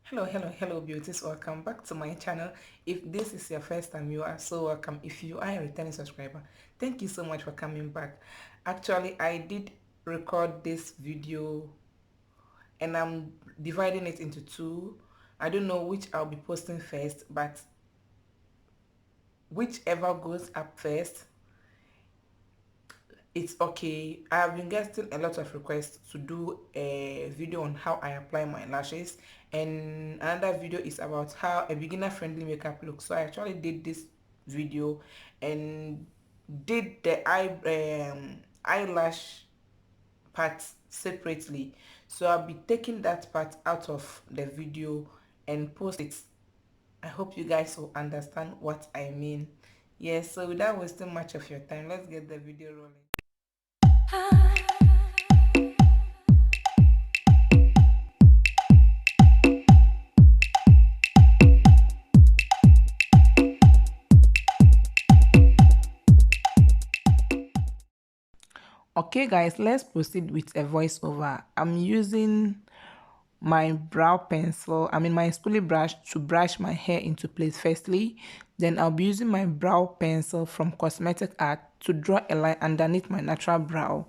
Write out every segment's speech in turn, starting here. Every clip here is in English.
Hello beauties, welcome back to my channel. If this is your first time, you are so welcome. If you are a returning subscriber, thank you so much for coming back. Actually, I did record this video and I'm dividing it into two. I don't know which I'll be posting first, but whichever goes up first, it's okay. I have been getting a lot of requests to do a video on how I apply my lashes, and another video is about how a beginner friendly makeup looks. So I actually did this video and did the eyelash part separately. So I'll be taking that part out of the video and post it. I hope you guys will understand what I mean. Yes, so without wasting much of your time, let's get the video rolling. Okay guys, let's proceed with a voiceover. I'm using my brow pencil, my spoolie brush to brush my hair into place firstly. Then I'll be using my brow pencil from Cosmetic Art to draw a line underneath my natural brow.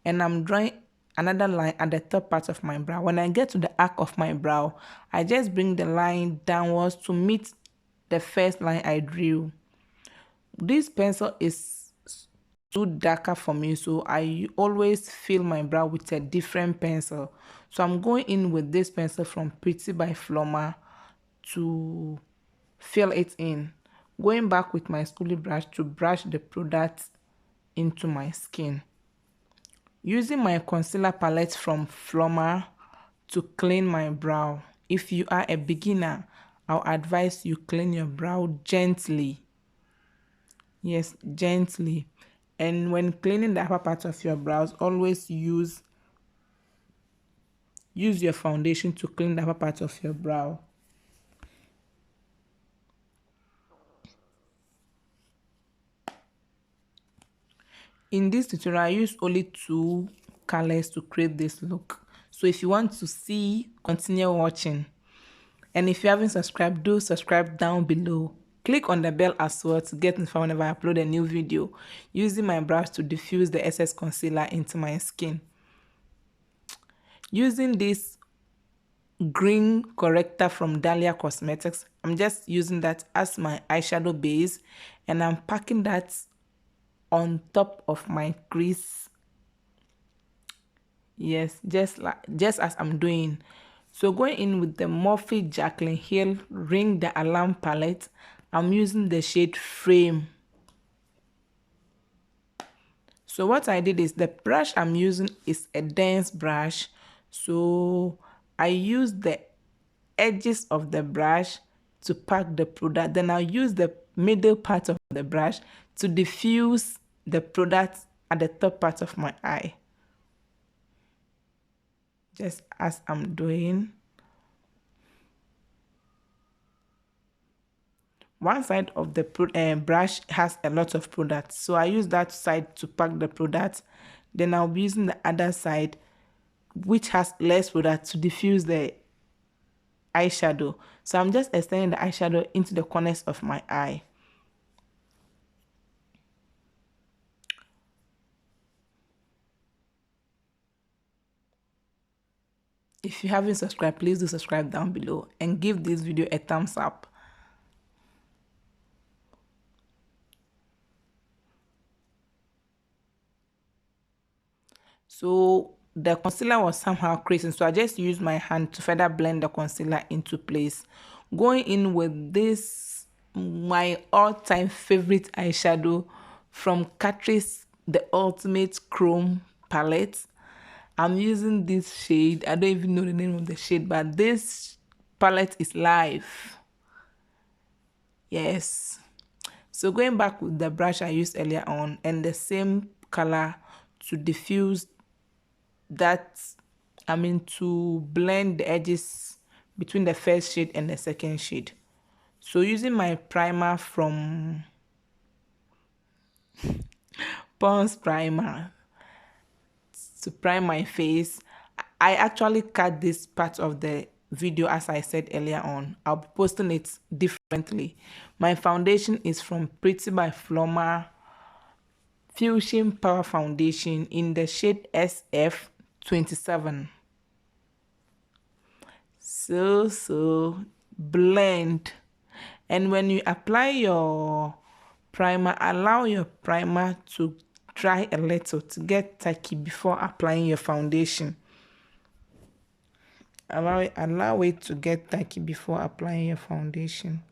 And I'm drawing another line at the top part of my brow. When I get to the arc of my brow, I just bring the line downwards to meet the first line I drew. This pencil is too darker for me, so I always fill my brow with a different pencil. So I'm going in with this pencil from Pretty by Floma to fill it in, going back with my spoolie brush to brush the product into my skin, using my concealer palette from Floma to clean my brow. If you are a beginner, I'll advise you clean your brow gently. Yes, gently. And when cleaning the upper part of your brows, always use your foundation to clean the upper part of your brow. In this tutorial, I use only two colors to create this look. So if you want to see, continue watching. And if you haven't subscribed, do subscribe down below. Click on the bell as well to get notified whenever I upload a new video, using my brush to diffuse the excess concealer into my skin. Using this green corrector from Dahlia Cosmetics, I'm just using that as my eyeshadow base, and I'm packing that on top of my crease. Yes, just as I'm doing. So going in with the Morphe Jaclyn Hill Ring the Alarm palette, I'm using the shade Frame. So what I did is, the brush I'm using is a dense brush, so I use the edges of the brush to pack the product. Then I'll use the middle part of the brush to diffuse the product at the top part of my eye, just as I'm doing. One side of the brush has a lot of product, so I use that side to pack the product. Then I'll be using the other side, which has less product, to diffuse the eyeshadow. So I'm just extending the eyeshadow into the corners of my eye. If you haven't subscribed, please do subscribe down below and give this video a thumbs up. So the concealer was somehow creasing, so I just used my hand to further blend the concealer into place. Going in with this, my all-time favorite eyeshadow from Catrice, the Ultimate Chrome palette. I'm using this shade. I don't even know the name of the shade, but this palette is live. Yes. So going back with the brush I used earlier on and the same color to diffuse that, to blend the edges between the first shade and the second shade. So using my primer from Pond's primer to prime my face, I actually cut this part of the video as I said earlier on. I'll be posting it differently. My foundation is from Pretty by Floma Fusion Power Foundation in the shade SF27. So blend, and when you apply your primer, allow your primer to dry a little to get tacky before applying your foundation. Allow it to get tacky before applying your foundation.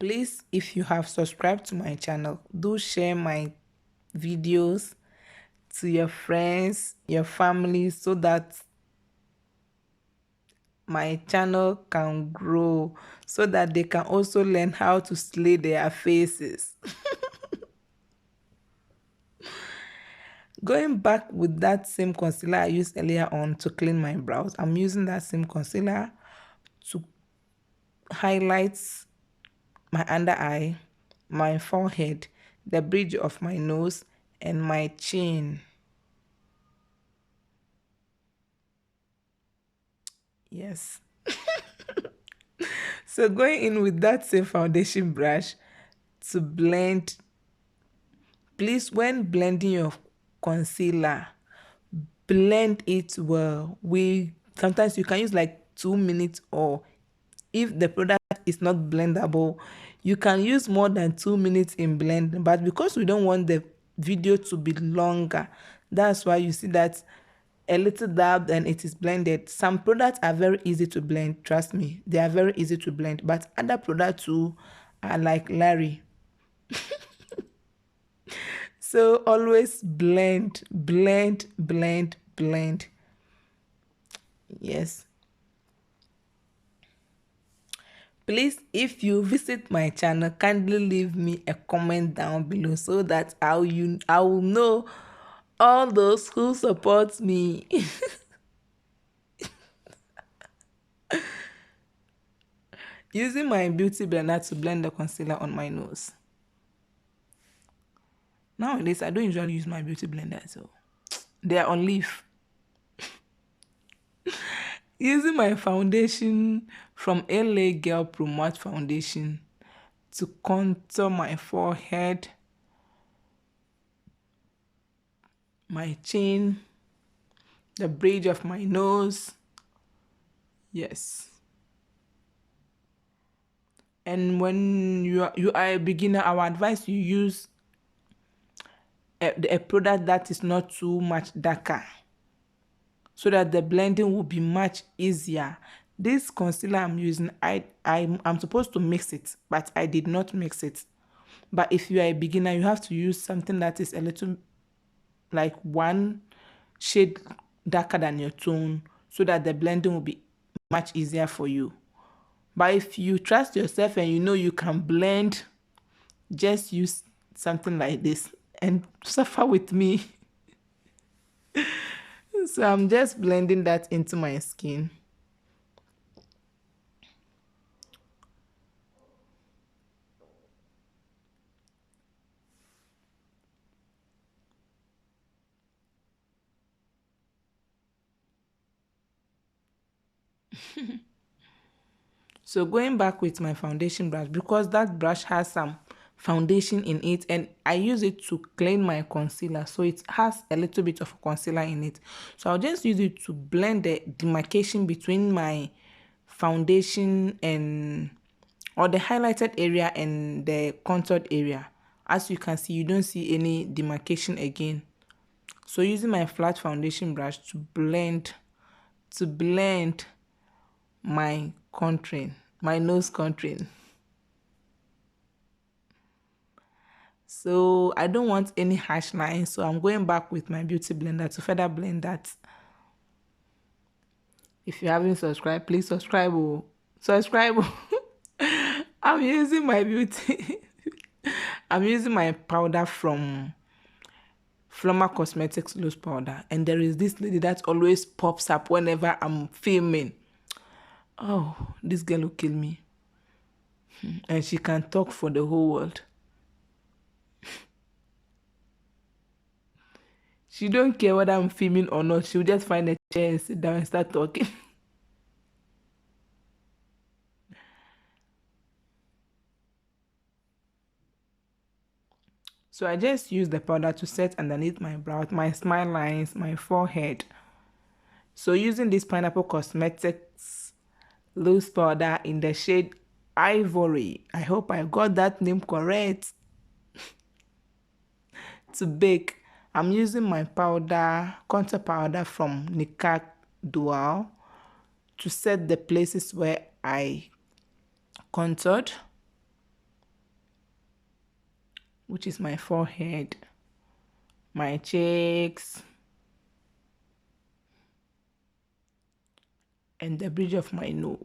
Please, if you have subscribed to my channel, do share my videos to your friends, your family, so that my channel can grow, so that they can also learn how to slay their faces. Going back with that same concealer I used earlier on to clean my brows, I'm using that same concealer to highlight my under eye, my forehead, the bridge of my nose, and my chin. Yes. So going in with that same foundation brush to blend. Please, when blending your concealer, blend it well. Sometimes you can use like 2 minutes, or if the product is not blendable, you can use more than 2 minutes in blending. But because we don't want the video to be longer, that's why you see that a little dab and it is blended. Some products are very easy to blend, trust me, they are very easy to blend, but other products too are like Larry. So always blend, blend, blend, blend. Yes. Please, if you visit my channel, kindly leave me a comment down below so that I will know all those who support me. Using my beauty blender to blend the concealer on my nose. Nowadays, I don't usually use my beauty blender, so they are on leave. Using my foundation from LA Girl Pro Matte Foundation to contour my forehead, my chin, the bridge of my nose. Yes. And when you are a beginner, I would advise you use a product that is not too much darker, so that the blending will be much easier. This concealer I'm using, I'm supposed to mix it, but I did not mix it. But if you are a beginner, you have to use something that is a little like one shade darker than your tone, so that the blending will be much easier for you. But if you trust yourself and you know you can blend, just use something like this and suffer with me. So I'm just blending that into my skin. So going back with my foundation brush, because that brush has some foundation in it, and I use it to clean my concealer, so it has a little bit of concealer in it. So I'll just use it to blend the demarcation between my foundation and or the highlighted area and the contoured area. As you can see, you don't see any demarcation again. So using my flat foundation brush to blend my contouring, my nose contouring. So I don't want any harsh lines, so I'm going back with my beauty blender to further blend that. If you haven't subscribed, please subscribe. Oh, subscribe. I'm using my beauty. I'm using my powder from Floma Cosmetics loose powder, and there is this lady that always pops up whenever I'm filming. Oh, this girl will kill me. And she can talk for the whole world. She don't care whether I'm filming or not. She'll just find a chair and sit down and start talking. So I just use the powder to set underneath my brow, my smile lines, my forehead. So using this Pineapple Cosmetics loose powder in the shade Ivory. I hope I got that name correct. To bake, I'm using my powder, contour powder from Nikak Dual to set the places where I contoured, which is my forehead, my cheeks, and the bridge of my nose.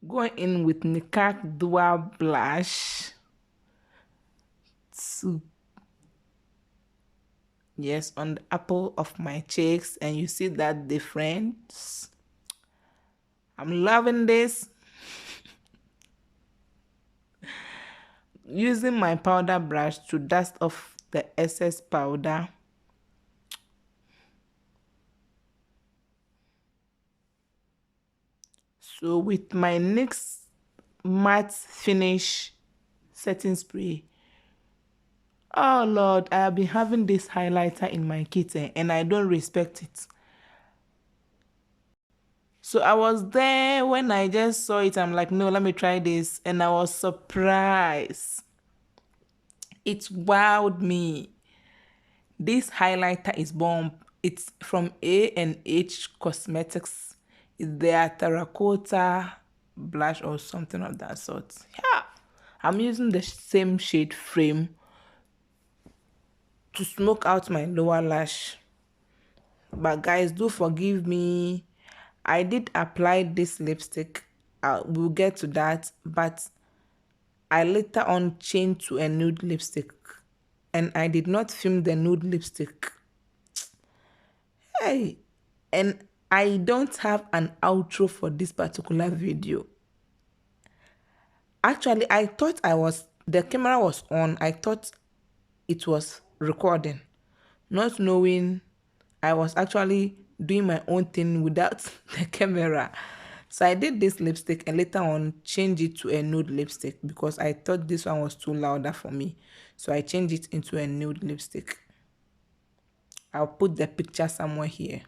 Going in with Nikak Dual Blush to, yes, on the apple of my cheeks, and you see that difference. I'm loving this. Using my powder brush to dust off the excess powder. So with my NYX matte finish setting spray, oh Lord, I have been having this highlighter in my kitten and I don't respect it. So I was there when I just saw it. I'm like, no, let me try this. And I was surprised. It wowed me. This highlighter is bomb. It's from A&H Cosmetics. It's their terracotta blush or something of that sort. Yeah, I'm using the same shade Frame to smoke out my lower lash. But guys, do forgive me. I did apply this lipstick. We'll get to that. But I later on changed to a nude lipstick. And I did not film the nude lipstick. Hey, and I don't have an outro for this particular video. Actually, I thought the camera was on. I thought it was recording, not knowing I was actually doing my own thing without the camera. So I did this lipstick and later on changed it to a nude lipstick because I thought this one was too louder for me. So I changed it into a nude lipstick. I'll put the picture somewhere here.